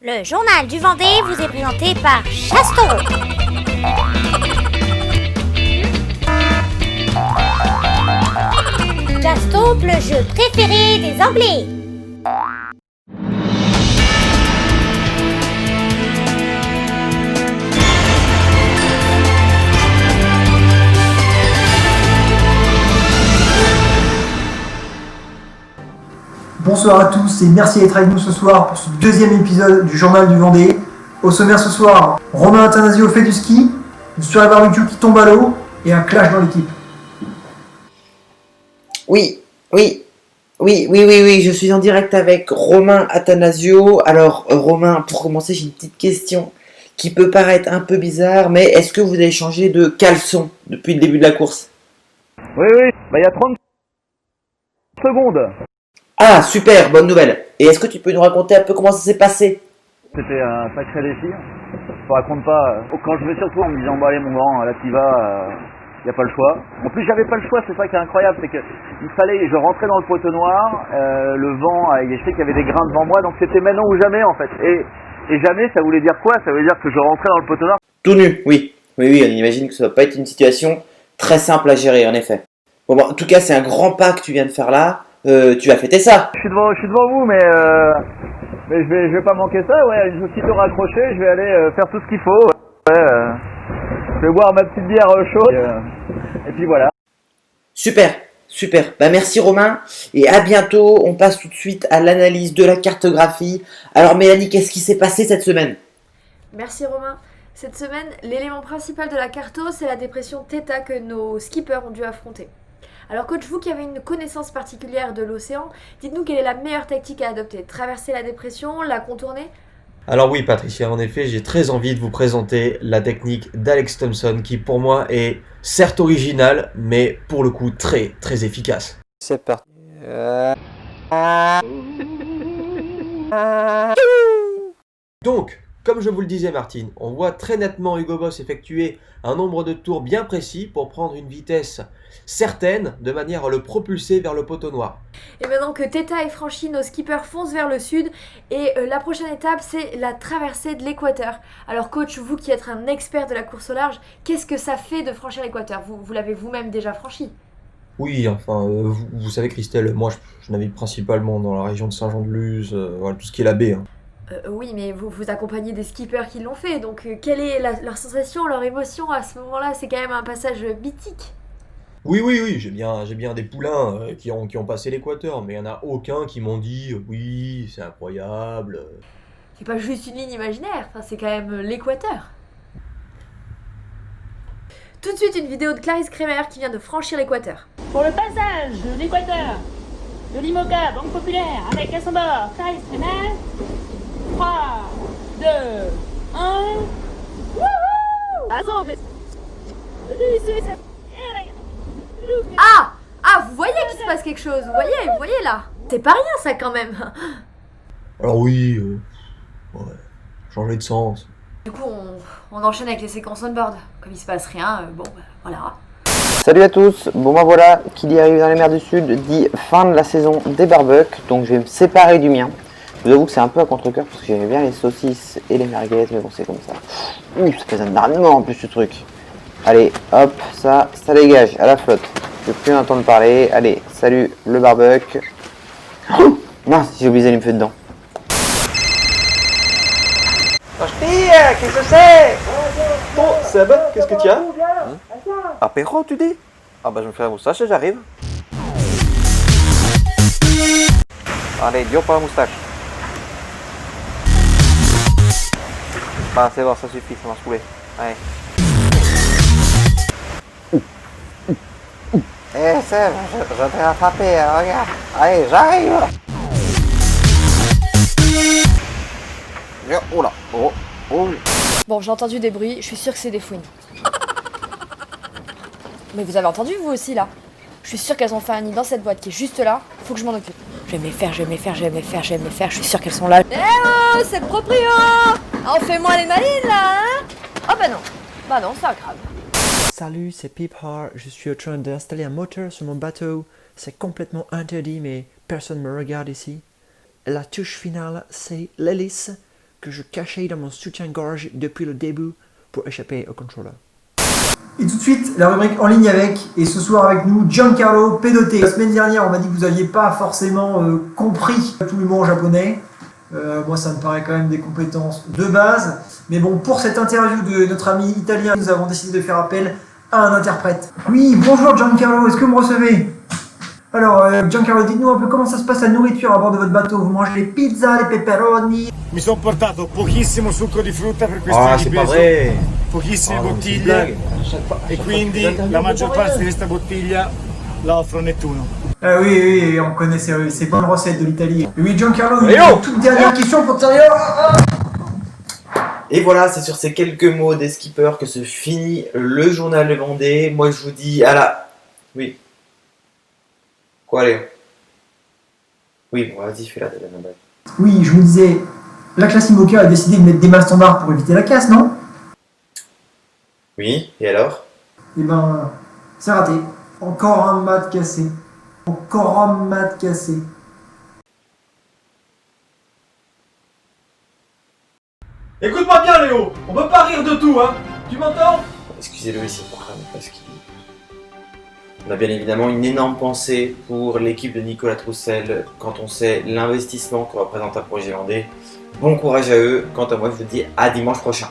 Le journal du Vendée vous est présenté par Chastoro. Chastaupe, le jeu préféré des Anglais. Bonsoir à tous et merci d'être avec nous ce soir pour ce deuxième épisode du Journal du Vendée. Au sommaire ce soir, Romain Attanasio fait du ski, une soirée barbecue qui tombe à l'eau et un clash dans l'équipe. Oui, je suis en direct avec Romain Attanasio. Alors, Romain, pour commencer, j'ai une petite question qui peut paraître un peu bizarre, mais est-ce que vous avez changé de caleçon depuis le début de la course? Oui, il y a 30 secondes. Ah, super, bonne nouvelle. Et est-ce que tu peux nous raconter un peu comment ça s'est passé? C'était un sacré défi. Je raconte pas. Quand je vais sur toi en me disant, bah allez mon grand, là t'y vas, y a pas le choix. En plus j'avais pas le choix, c'est ça qui est incroyable, c'est que je rentrais dans le poteau noir, le vent, je sais qu'il y avait des grains devant moi, donc c'était maintenant ou jamais en fait. Et jamais, ça voulait dire quoi? Ça veut dire que je rentrais dans le poteau noir. Tout nu, oui, on imagine que ça va pas être une situation très simple à gérer, en effet. Bon, en tout cas, c'est un grand pas que tu viens de faire là. Tu vas fêter ça. Je suis devant vous, mais je vais pas manquer ça, ouais. Aussitôt raccroché, je vais aller faire tout ce qu'il faut. Ouais, je vais boire ma petite bière chaude. Et puis voilà. Super. Bah merci Romain. Et à bientôt. On passe tout de suite à l'analyse de la cartographie. Alors Mélanie, qu'est-ce qui s'est passé cette semaine? Merci Romain. Cette semaine, l'élément principal de la carto, c'est la dépression Theta que nos skippers ont dû affronter. Alors coach, vous qui avez une connaissance particulière de l'océan, dites-nous quelle est la meilleure tactique à adopter? Traverser la dépression, la contourner? Alors oui Patricia, en effet, j'ai très envie de vous présenter la technique d'Alex Thompson qui pour moi est certes originale, mais pour le coup très très efficace. C'est parti. Donc, comme je vous le disais Martine, on voit très nettement Hugo Boss effectuer un nombre de tours bien précis pour prendre une vitesse certaine de manière à le propulser vers le poteau noir. Et maintenant que Theta est franchi, nos skippers foncent vers le sud et la prochaine étape c'est la traversée de l'équateur. Alors coach, vous qui êtes un expert de la course au large, qu'est-ce que ça fait de franchir l'équateur? Vous l'avez vous-même déjà franchi? Oui, enfin, vous savez Christelle, moi je navigue principalement dans la région de Saint-Jean-de-Luz, voilà, tout ce qui est la baie. Oui, mais vous accompagnez des skippers qui l'ont fait, donc quelle est leur sensation, leur émotion à ce moment-là? C'est quand même un passage mythique. Oui, j'ai bien des poulains qui ont passé l'équateur, mais il n'y en a aucun qui m'ont dit oui, c'est incroyable. C'est pas juste une ligne imaginaire, enfin, c'est quand même l'équateur. Tout de suite, une vidéo de Clarisse Kremer qui vient de franchir l'équateur. Pour le passage de l'équateur de l'IMOCA, Banque Populaire, avec à son bord Clarisse Kremer. 3, 2, 1. Wouhou! Ah, vous voyez qu'il se passe quelque chose, vous voyez là. C'est pas rien ça quand même. Alors oui, ouais, changer de sens. Du coup, on enchaîne avec les séquences on-board. Comme il se passe rien, voilà. Salut à tous, bon ben voilà, qui dit arrive dans les mers du Sud dit fin de la saison des barbecues, donc je vais me séparer du mien. Je vous avoue que c'est un peu à contre-cœur parce que j'aimais bien les saucisses et les merguez, mais bon c'est comme ça. Ouh, ça fait un armement en plus ce truc. Allez, hop, ça dégage, à la flotte. Je ne veux plus en entendre parler. Allez, salut le barbecue. Oh, mince, j'ai oublié d'aller me faire dedans. Qu'est-ce que c'est? Bon, Seb, qu'est-ce que tu as? Apéro, tu dis? Ah bah je me fais la moustache et j'arrive. Allez, dur pour la moustache. Bah c'est bon, ça suffit, ça m'a saoulé. Allez. Eh Seb, je t'ai rattrapé, regarde. Allez, j'arrive. Oh là, oh. Bon, j'ai entendu des bruits, je suis sûre que c'est des fouines. Mais vous avez entendu vous aussi là? Je suis sûre qu'elles ont fait un nid dans cette boîte qui est juste là, faut que je m'en occupe. Je vais me les faire, je suis sûre qu'elles sont là. Eh oh, c'est le proprio! Oh, fais-moi les malines là, hein? Oh bah non, c'est pas grave. Salut, c'est Pip Hart, je suis en train d'installer un moteur sur mon bateau. C'est complètement interdit mais personne me regarde ici. La touche finale, c'est l'hélice. que je cachais dans mon soutien-gorge depuis le début pour échapper au contrôleur. Et tout de suite, la rubrique en ligne avec, et ce soir avec nous, Giancarlo Pedoté. La semaine dernière, on m'a dit que vous n'aviez pas forcément compris tout l'humour japonais. Moi, ça me paraît quand même des compétences de base. Mais bon, pour cette interview de notre ami italien, nous avons décidé de faire appel à un interprète. Oui, bonjour Giancarlo, est-ce que vous me recevez? Alors, Giancarlo, dites-nous un peu comment ça se passe la nourriture à bord de votre bateau. Vous mangez les pizzas, les pepperoni? Mi sono portato pochissimo succo di frutta per questi Ah, di c'est pas peso, vrai. pochissime Ah, non, c'est une bottiglie blague. À chaque fois- e quindi la maggior parte di questa bottiglia la offro a Nettuno. Ah oui, on connaît ces bonnes recettes de l'Italie. Oui, Giancarlo, Allez, une oh toute dernière question pour Thierry. Et voilà, c'est sur ces quelques mots des skippers que se finit le journal de Vendée. Moi, je vous dis à la... Oui. Quoi, Léo? Oui, bon, vas-y, fais la blague. Oui, je vous disais, la classe IMOCA a décidé de mettre des mâts standards pour éviter la casse, non? Oui, et alors? Eh ben, c'est raté. Encore un mât cassé. Encore un mât cassé. Écoute-moi bien, Léo, on peut pas rire de tout, hein. Tu m'entends? Excusez-le, ici pour parce qu'il... On a bien évidemment une énorme pensée pour l'équipe de Nicolas Troussel quand on sait l'investissement que représente un projet vendé. Bon courage à eux. Quant à moi, je vous dis à dimanche prochain.